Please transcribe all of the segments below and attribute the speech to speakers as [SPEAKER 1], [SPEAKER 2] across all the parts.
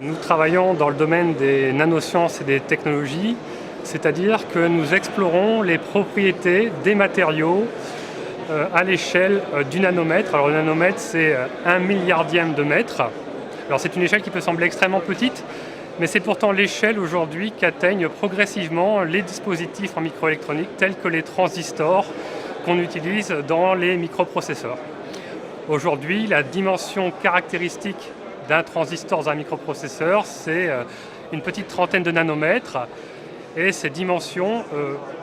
[SPEAKER 1] Nous travaillons dans le domaine des nanosciences et des technologies, c'est-à-dire que nous explorons les propriétés des matériaux à l'échelle du nanomètre. Alors le nanomètre, c'est 1 milliardième de mètre. Alors c'est une échelle qui peut sembler extrêmement petite, mais c'est pourtant l'échelle aujourd'hui qu'atteignent progressivement les dispositifs en microélectronique tels que les transistors qu'on utilise dans les microprocesseurs. Aujourd'hui, la dimension caractéristique d'un transistor dans un microprocesseur, c'est une petite trentaine de nanomètres et ces dimensions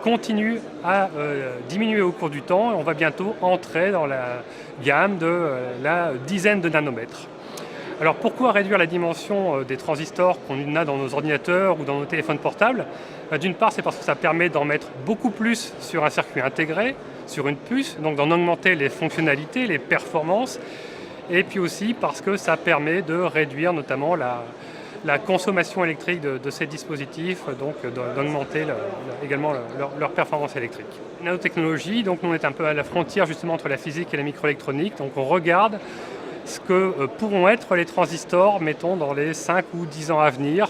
[SPEAKER 1] continuent à diminuer au cours du temps et on va bientôt entrer dans la gamme de la dizaine de nanomètres. Alors pourquoi réduire la dimension des transistors qu'on a dans nos ordinateurs ou dans nos téléphones portables? D'une part, c'est parce que ça permet d'en mettre beaucoup plus sur un circuit intégré, sur une puce, donc d'en augmenter les fonctionnalités, les performances, et puis aussi parce que ça permet de réduire notamment la consommation électrique de ces dispositifs, donc d'augmenter également leur performance électrique. Nanotechnologie, donc on est un peu à la frontière justement entre la physique et la microélectronique, donc on regarde ce que pourront être les transistors, mettons, dans les 5 ou 10 ans à venir.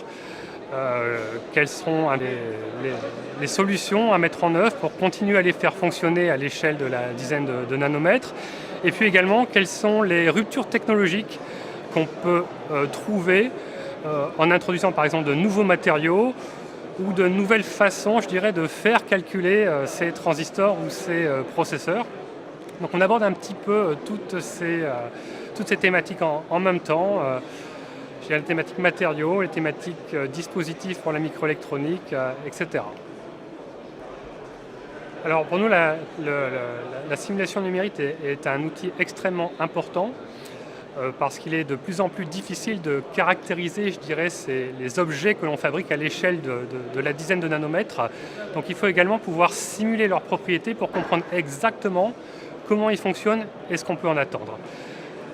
[SPEAKER 1] Quelles seront les solutions à mettre en œuvre pour continuer à les faire fonctionner à l'échelle de la dizaine de nanomètres. Et puis également, quelles sont les ruptures technologiques qu'on peut trouver en introduisant par exemple de nouveaux matériaux ou de nouvelles façons, je dirais, de faire calculer ces transistors ou ces processeurs. Donc on aborde un petit peu toutes ces thématiques en même temps. Il y a les thématiques matériaux, les thématiques dispositifs pour la microélectronique, etc. Alors pour nous, la simulation numérique est un outil extrêmement important parce qu'il est de plus en plus difficile de caractériser, je dirais, les objets que l'on fabrique à l'échelle de la dizaine de nanomètres. Donc il faut également pouvoir simuler leurs propriétés pour comprendre exactement comment ils fonctionnent et ce qu'on peut en attendre.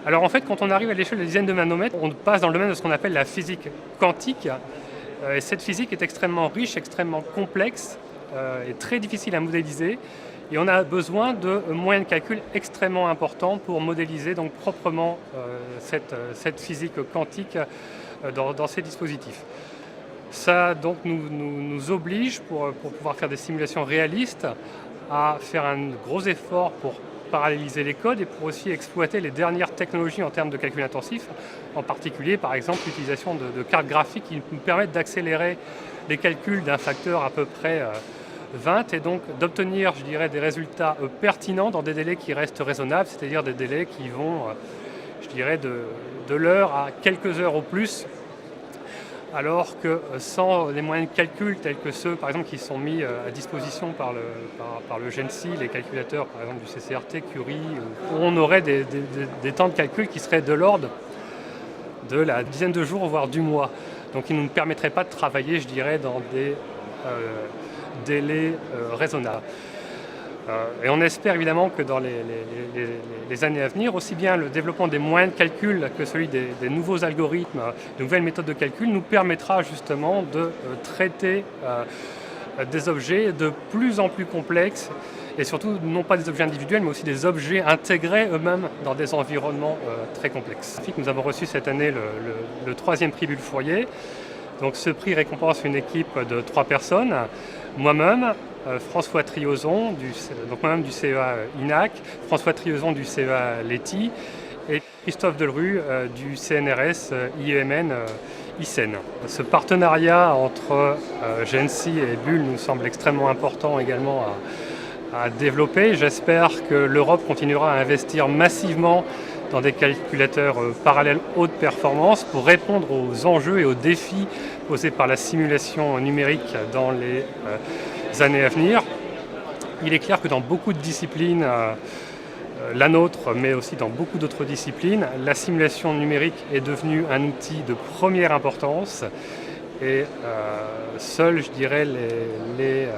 [SPEAKER 1] Alors en fait, quand on arrive à l'échelle de dizaines de nanomètres, on passe dans le domaine de ce qu'on appelle la physique quantique. Et cette physique est extrêmement riche, extrêmement complexe et très difficile à modéliser. Et on a besoin de moyens de calcul extrêmement importants pour modéliser donc proprement cette physique quantique dans ces dispositifs. Ça donc nous oblige, pour pouvoir faire des simulations réalistes, à faire un gros effort pour paralléliser les codes et pour aussi exploiter les dernières technologies en termes de calcul intensif, en particulier par exemple l'utilisation de cartes graphiques qui nous permettent d'accélérer les calculs d'un facteur à peu près 20 et donc d'obtenir, je dirais, des résultats pertinents dans des délais qui restent raisonnables, c'est-à-dire des délais qui vont, je dirais, de l'heure à quelques heures au plus, alors que sans les moyens de calcul tels que ceux, par exemple, qui sont mis à disposition par le GENSI, les calculateurs, par exemple, du CCRT, Curie, où on aurait des temps de calcul qui seraient de l'ordre de la dizaine de jours, voire du mois. Donc ils ne nous permettraient pas de travailler, je dirais, dans des délais raisonnables. Et on espère évidemment que dans les années à venir, aussi bien le développement des moyens de calcul que celui des nouveaux algorithmes, de nouvelles méthodes de calcul nous permettra justement de traiter des objets de plus en plus complexes et surtout non pas des objets individuels mais aussi des objets intégrés eux-mêmes dans des environnements très complexes. Nous avons reçu cette année le 3e prix Bulle Fourier. Donc ce prix récompense une équipe de 3 personnes, moi-même, François Triozon, donc moi-même du CEA INAC, François Triozon du CEA LETI et Christophe Delru du CNRS IEMN ICEN. Ce partenariat entre GENSI et Bulle nous semble extrêmement important également à développer. J'espère que l'Europe continuera à investir massivement dans des calculateurs parallèles haute performance pour répondre aux enjeux et aux défis posés par la simulation numérique dans les années à venir. Il est clair que dans beaucoup de disciplines, la nôtre, mais aussi dans beaucoup d'autres disciplines, la simulation numérique est devenue un outil de première importance et seuls, je dirais, les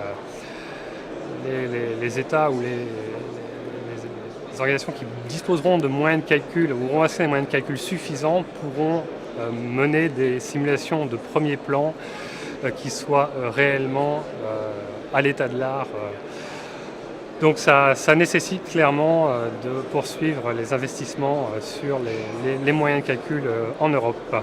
[SPEAKER 1] États ou les organisations qui disposeront de moyens de calcul ou auront assez de moyens de calcul suffisants pourront mener des simulations de premier plan qui soient réellement à l'état de l'art. Donc ça nécessite clairement de poursuivre les investissements sur les moyens de calcul en Europe.